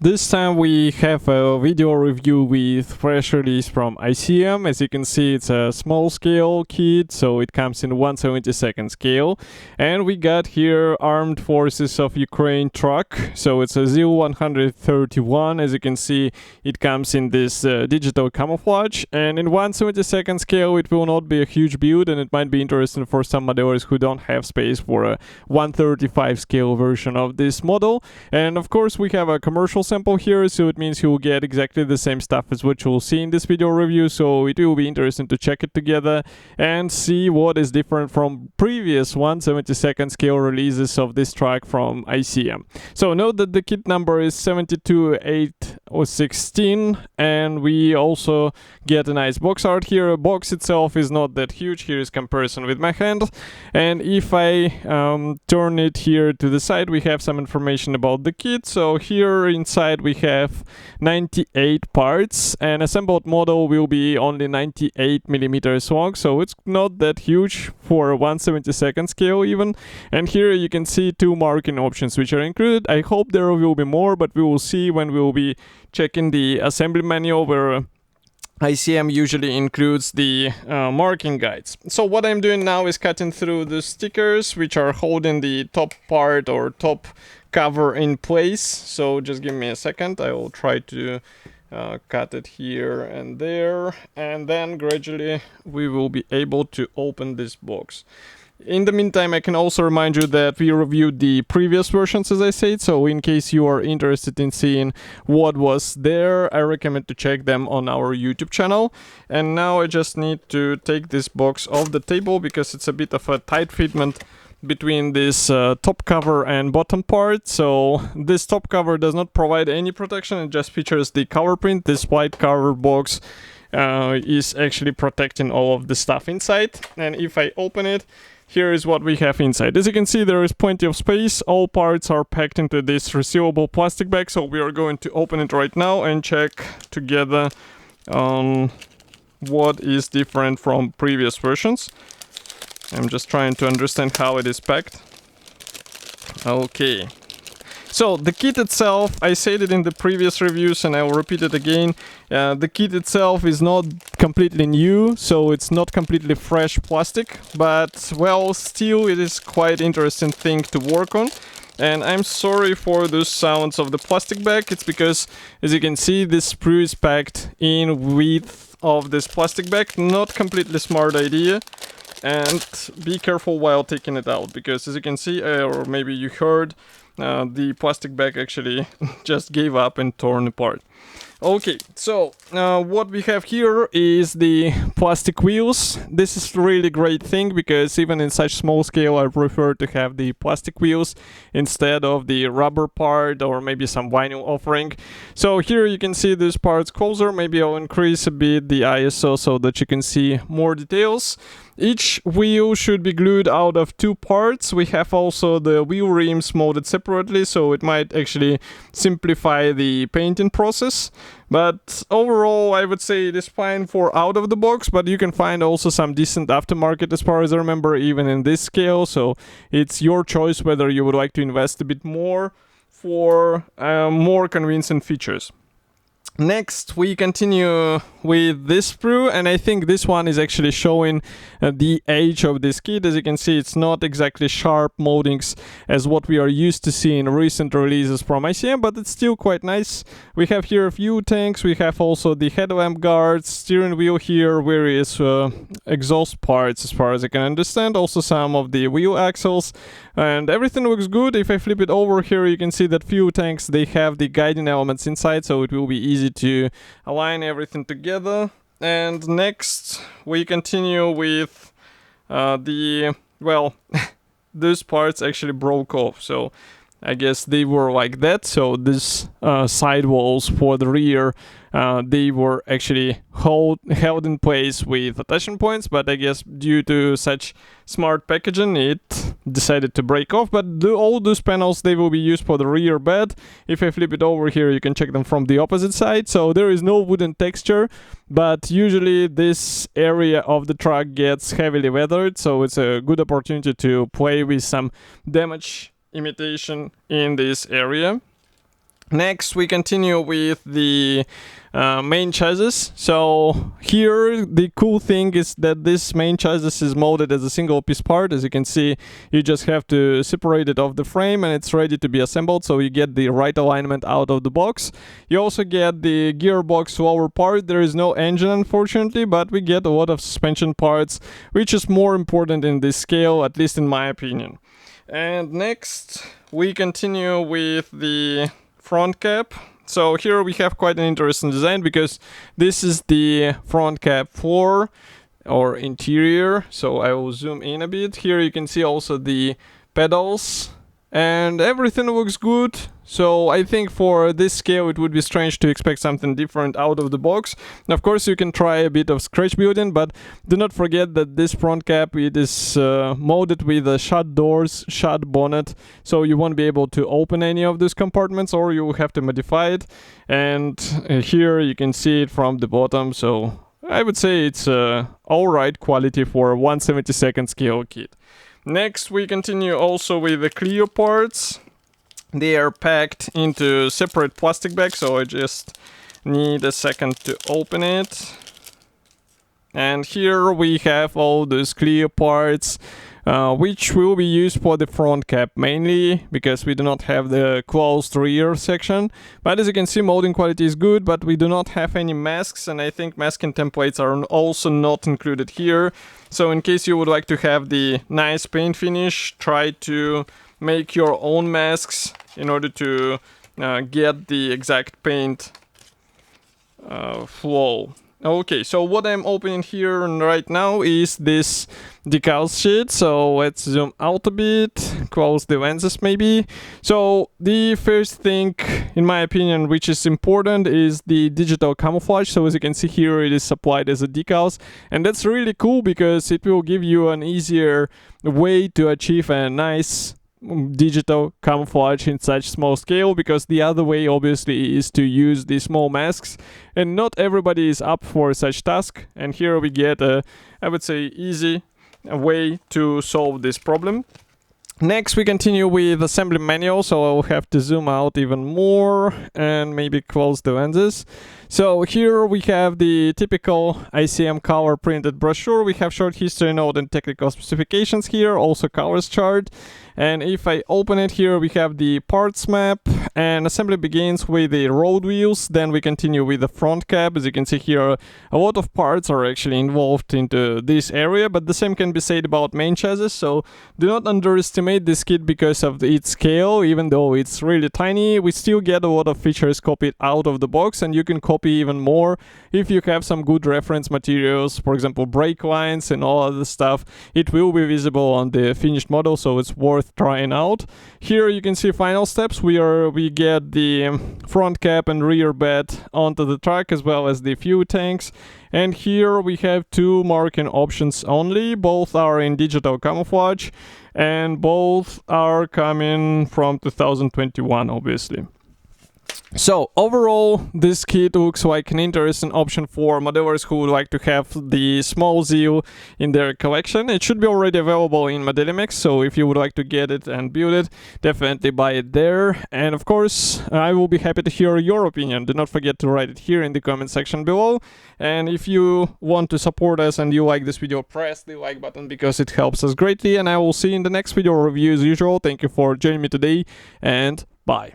This time we have a video review with fresh release from ICM. As you can see, it's a small scale kit, so it comes in 1/72 scale. And we got here Armed Forces of Ukraine truck. So it's a ZiL-131. As you can see, it comes in this digital camouflage. And in 1/72 scale, it will not be a huge build, and it might be interesting for some modelers who don't have space for a 1/35 scale version of this model. And of course, we have a commercial sample here, so it means you will get exactly the same stuff as what you'll see in this video review. So it will be interesting to check it together and see what is different from previous 1/72 scale releases of this truck from ICM. So note that the kit number is 72816, and we also get a nice box art here. The box itself is not that huge. Here is comparison with my hand, and if I turn it here to the side, we have some information about the kit. So here inside we have 98 parts, and assembled model will be only 98 millimeters long, so it's not that huge for a 1/72 scale even. And here you can see two marking options which are included. I hope there will be more, but we will see when we will be checking the assembly manual, where ICM usually includes the marking guides. So what I'm doing now is cutting through the stickers which are holding the top part or top cover in place. So just give me a second. I will try to cut it here and there, and then gradually we will be able to open this box. In the meantime, I can also remind you that we reviewed the previous versions, as I said, so in case you are interested in seeing what was there, I recommend to check them on our YouTube channel. And now I just need to take this box off the table because it's a bit of a tight fitment between this top cover and bottom part. So this top cover does not provide any protection, it just features the cover print. This white cover box is actually protecting all of the stuff inside. And if I open it, here is what we have inside. As you can see, there is plenty of space. All parts are packed into this resealable plastic bag, so we are going to open it right now and check together what is different from previous versions. I'm just trying to understand how it is packed. Okay. So the kit itself, I said it in the previous reviews and I will repeat it again. The kit itself is not completely new, so it's not completely fresh plastic, but well, still it is quite interesting thing to work on. And I'm sorry for those sounds of the plastic bag. It's because, as you can see, this sprue is packed in width of this plastic bag. Not completely smart idea. And be careful while taking it out, because as you can see, or maybe you heard, the plastic bag actually just gave up and torn apart. Okay, so what we have here is the plastic wheels. This is really great thing because even in such small scale I prefer to have the plastic wheels instead of the rubber part or maybe some vinyl offering. So here you can see these parts closer. Maybe I'll increase a bit the ISO so that you can see more details. Each wheel should be glued out of two parts. We have also the wheel rims molded separately, so it might actually simplify the painting process. But overall, I would say it is fine for out of the box, but you can find also some decent aftermarket as far as I remember, even in this scale. So it's your choice whether you would like to invest a bit more for more convincing features. Next, we continue with this sprue, and I think this one is actually showing the age of this kit. As you can see, it's not exactly sharp moldings as what we are used to seeing in recent releases from ICM, but it's still quite nice. We have here a few tanks, we have also the headlamp guards, steering wheel here, various exhaust parts as far as I can understand, also some of the wheel axles, and everything looks good. If I flip it over here, you can see that few tanks, they have the guiding elements inside, so it will be easy to align everything together. And next we continue with those parts actually broke off, so I guess they were like that. So this side walls for the rear, they were actually held in place with attachment points, but I guess due to such smart packaging it decided to break off. But all those panels, they will be used for the rear bed. If I flip it over here, you can check them from the opposite side. So there is no wooden texture, but usually this area of the truck gets heavily weathered, so it's a good opportunity to play with some damage imitation in this area. Next, we continue with the main chassis. So here the cool thing is that this main chassis is molded as a single piece part. As you can see, you just have to separate it off the frame and it's ready to be assembled, so you get the right alignment out of the box. You also get the gearbox lower part. There is no engine, unfortunately, but we get a lot of suspension parts, which is more important in this scale, at least in my opinion. And next we continue with the front cap. So here we have quite an interesting design, because this is the front cap floor or interior. So I will zoom in a bit. Here you can see also the pedals, and everything looks good. So I think for this scale it would be strange to expect something different out of the box. Of course you can try a bit of scratch building, but do not forget that this front cap, it is molded with a shut doors, shut bonnet, so you won't be able to open any of these compartments, or you will have to modify it. And here you can see it from the bottom, so I would say it's alright quality for a 1/72 scale kit. Next we continue also with the clear parts. They are packed into separate plastic bags, so I just need a second to open it. And here we have all those clear parts, which will be used for the front cap mainly, because we do not have the closed rear section. But as you can see, molding quality is good, but we do not have any masks, and I think masking templates are also not included here. So in case you would like to have the nice paint finish, try to make your own masks in order to get the exact paint flow. Okay, so what I'm opening here right now is this decal sheet. So let's zoom out a bit, close the lenses maybe. So the first thing, in my opinion, which is important, is the digital camouflage. So as you can see here, it is supplied as a decals, and that's really cool because it will give you an easier way to achieve a nice digital camouflage in such small scale, because the other way obviously is to use the small masks, and not everybody is up for such task. And here we get a, I would say, easy way to solve this problem. Next we continue with assembly manual, so I will have to zoom out even more and maybe close the lenses. So here we have the typical ICM color printed brochure. We have short history note and technical specifications here, also colors chart. And if I open it here, we have the parts map, and assembly begins with the road wheels. Then we continue with the front cap. As you can see here, a lot of parts are actually involved into this area, but the same can be said about main chassis. So do not underestimate this kit because of its scale. Even though it's really tiny, we still get a lot of features copied out of the box, and you can copy even more if you have some good reference materials, for example brake lines and all other stuff. It will be visible on the finished model, so it's worth trying out. Here you can see final steps. We get the front cap and rear bed onto the truck, as well as the fuel tanks. And here we have two marking options only. Both are in digital camouflage, and both are coming from 2021 obviously. So overall, this kit looks like an interesting option for modelers who would like to have the small ZiL in their collection. It should be already available in Modelimex, so if you would like to get it and build it, definitely buy it there. And of course, I will be happy to hear your opinion. Do not forget to write it here in the comment section below. And if you want to support us and you like this video, press the like button because it helps us greatly. And I will see you in the next video review as usual. Thank you for joining me today, and bye.